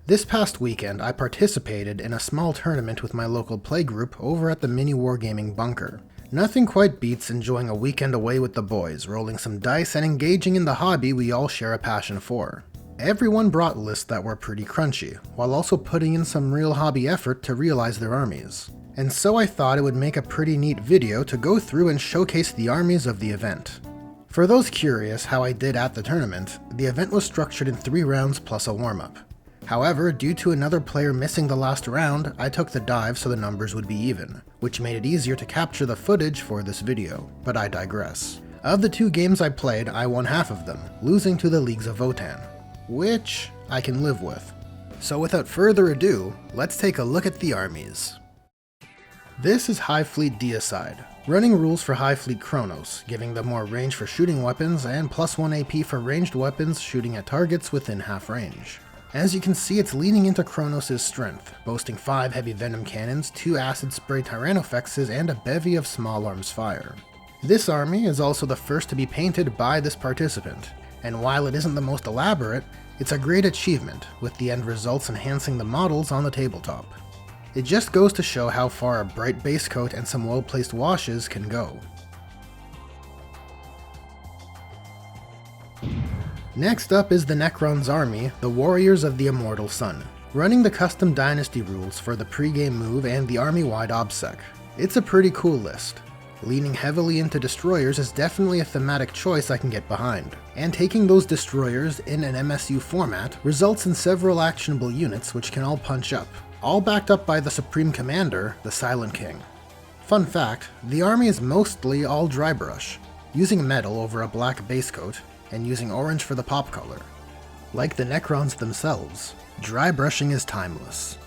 This past weekend, I participated in a small tournament with my local playgroup over at the Miniwargaming Bunker. Nothing quite beats enjoying a weekend away with the boys, rolling some dice and engaging in the hobby we all share a passion for. Everyone brought lists that were pretty crunchy, while also putting in some real hobby effort to realize their armies. And so I thought it would make a pretty neat video to go through and showcase the armies of the event. For those curious how I did at the tournament, the event was structured in 3 rounds plus a warm-up. However, due to another player missing the last round, I took the dive so the numbers would be even, which made it easier to capture the footage for this video, but I digress. Of the 2 games I played, I won half of them, losing to the Leagues of Votann, which I can live with. So without further ado, let's take a look at the armies. This is Hivefleet Deicide, running rules for Hivefleet Kronos, giving them more range for shooting weapons and +1 AP for ranged weapons shooting at targets within half range. As you can see, it's leaning into Kronos' strength, boasting 5 heavy venom cannons, 2 acid spray Tyrannofexes, and a bevy of small arms fire. This army is also the first to be painted by this participant, and while it isn't the most elaborate, it's a great achievement, with the end results enhancing the models on the tabletop. It just goes to show how far a bright base coat and some well-placed washes can go. Next up is the Necrons army, the Warriors of the Immortal Sun, running the custom dynasty rules for the pre-game move and the army-wide OBSEC. It's a pretty cool list. Leaning heavily into destroyers is definitely a thematic choice I can get behind, and taking those destroyers in an MSU format results in several actionable units which can all punch up, all backed up by the Supreme Commander, the Silent King. Fun fact, the army is mostly all dry brush, using metal over a black base coat, and using orange for the pop color. Like the Necrons themselves, dry brushing is timeless.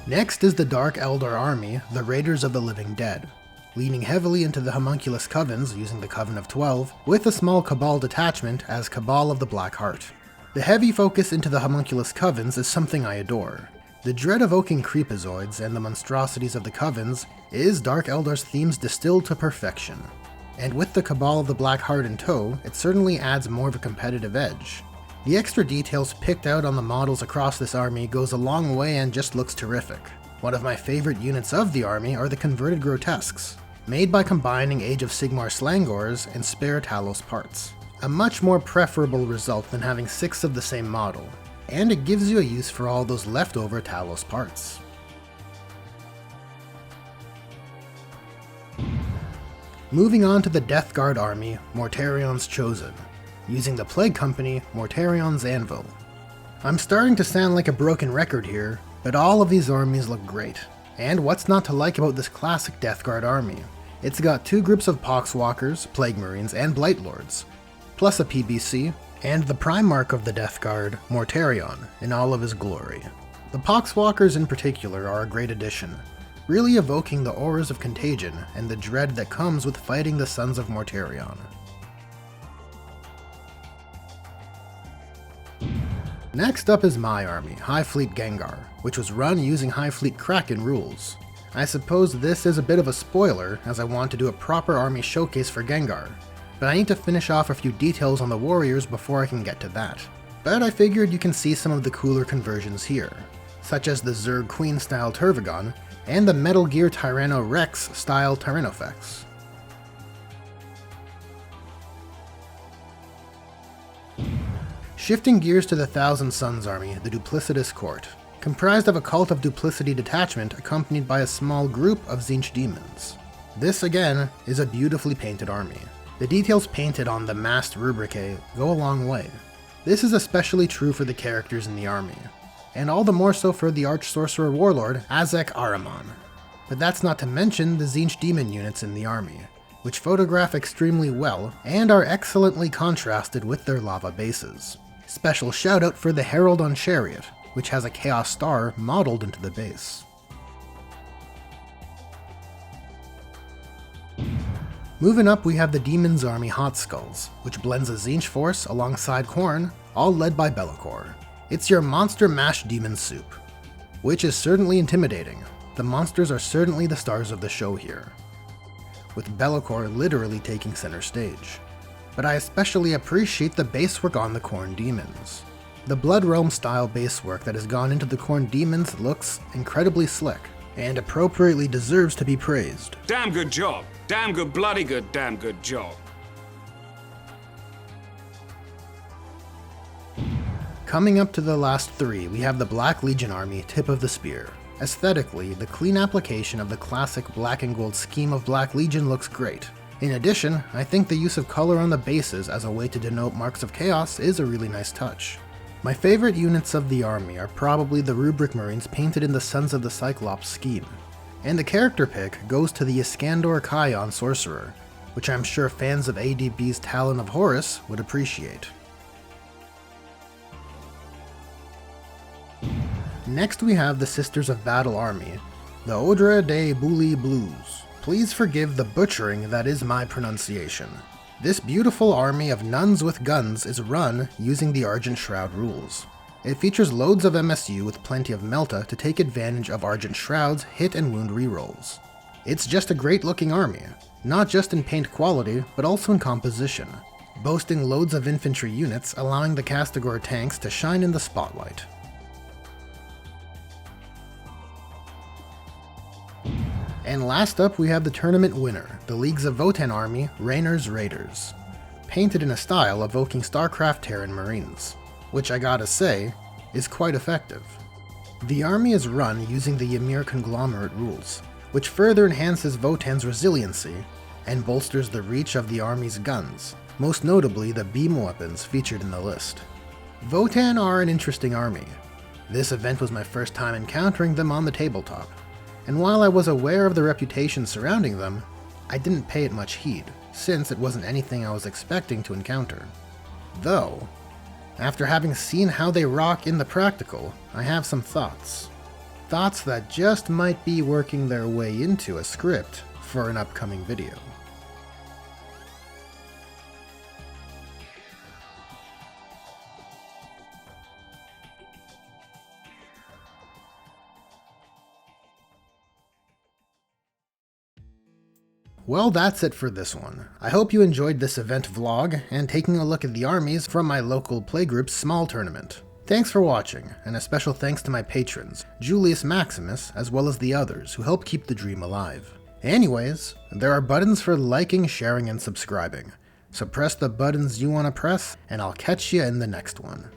Next is the Dark Eldar army, the Raiders of the Living Dead, leaning heavily into the Homunculus Covens using the Coven of 12, with a small Cabal detachment as Cabal of the Black Heart. The heavy focus into the Homunculus Covens is something I adore. The dread-evoking creepazoids and the monstrosities of the Covens is Dark Eldar's themes distilled to perfection. And with the Cabal of the Black Heart in tow, it certainly adds more of a competitive edge. The extra details picked out on the models across this army goes a long way and just looks terrific. One of my favorite units of the army are the Converted Grotesques, made by combining Age of Sigmar Slangors and spare Talos parts. A much more preferable result than having 6 of the same model, and it gives you a use for all those leftover Talos parts. Moving on to the Death Guard army, Mortarion's Chosen, using the Plague Company, Mortarion's Anvil. I'm starting to sound like a broken record here, but all of these armies look great. And what's not to like about this classic Death Guard army? It's got 2 groups of Poxwalkers, Plague Marines, and Blight Lords, plus a PBC, and the Primarch of the Death Guard, Mortarion, in all of his glory. The Poxwalkers in particular are a great addition, really evoking the auras of contagion and the dread that comes with fighting the Sons of Mortarion. Next up is my army, Hivefleet Gengar, which was run using Hivefleet Kraken rules. I suppose this is a bit of a spoiler, as I want to do a proper army showcase for Gengar, but I need to finish off a few details on the warriors before I can get to that. But I figured you can see some of the cooler conversions here, such as the Zerg Queen style Tervigon, and the Metal Gear Tyranno Rex style Tyrannofex. Shifting gears to the Thousand Suns army, the Duplicitous Court, comprised of a Cult of Duplicity detachment accompanied by a small group of Tzeentch demons. This again is a beautifully painted army. The details painted on the masked rubricae go a long way. This is especially true for the characters in the army, and all the more so for the Arch-Sorcerer Warlord Azek Ahriman. But that's not to mention the Tzeentch demon units in the army, which photograph extremely well and are excellently contrasted with their lava bases. Special shout out for the Herald on Chariot, which has a Chaos Star modeled into the base. Moving up, we have the Demon's Army Hot Skulls, which blends a Tzeentch force alongside Khorne, all led by Be'lakor. It's your monster mash demon soup, which is certainly intimidating. The monsters are certainly the stars of the show here, with Be'lakor literally taking center stage. but I especially appreciate the basework on the Khorne Demons. The Blood Realm style basework that has gone into the Khorne Demons looks incredibly slick, and appropriately deserves to be praised. Damn good job. Damn good, bloody good, damn good job. Coming up to the last three, we have the Black Legion army, Tip of the Spear. Aesthetically, the clean application of the classic black and gold scheme of Black Legion looks great. In addition, I think the use of color on the bases as a way to denote marks of chaos is a really nice touch. My favorite units of the army are probably the Rubric Marines painted in the Sons of the Cyclops scheme. And the character pick goes to the Iskandar Kion Sorcerer, which I'm sure fans of ADB's Talon of Horus would appreciate. Next we have the Sisters of Battle army, the Odra de Bouli Blues. Please forgive the butchering that is my pronunciation. This beautiful army of nuns with guns is run using the Argent Shroud rules. It features loads of MSU with plenty of Melta to take advantage of Argent Shroud's hit and wound rerolls. It's just a great looking army, not just in paint quality, but also in composition, boasting loads of infantry units allowing the Castigor tanks to shine in the spotlight. And last up we have the tournament winner, the Leagues of Votann army, Rainer's Raiders. Painted in a style evoking StarCraft Terran Marines, which I gotta say, is quite effective. The army is run using the Ymir Conglomerate rules, which further enhances Votann's resiliency and bolsters the reach of the army's guns, most notably the beam weapons featured in the list. Votann are an interesting army. This event was my first time encountering them on the tabletop, and while I was aware of the reputation surrounding them, I didn't pay it much heed, since it wasn't anything I was expecting to encounter. Though, after having seen how they rock in the practical, I have some thoughts. Thoughts that just might be working their way into a script for an upcoming video. Well, that's it for this one. I hope you enjoyed this event vlog and taking a look at the armies from my local playgroup's small tournament. Thanks for watching, and a special thanks to my patrons, Julius Maximus, as well as the others who help keep the dream alive. Anyways, there are buttons for liking, sharing, and subscribing, so press the buttons you want to press, and I'll catch you in the next one.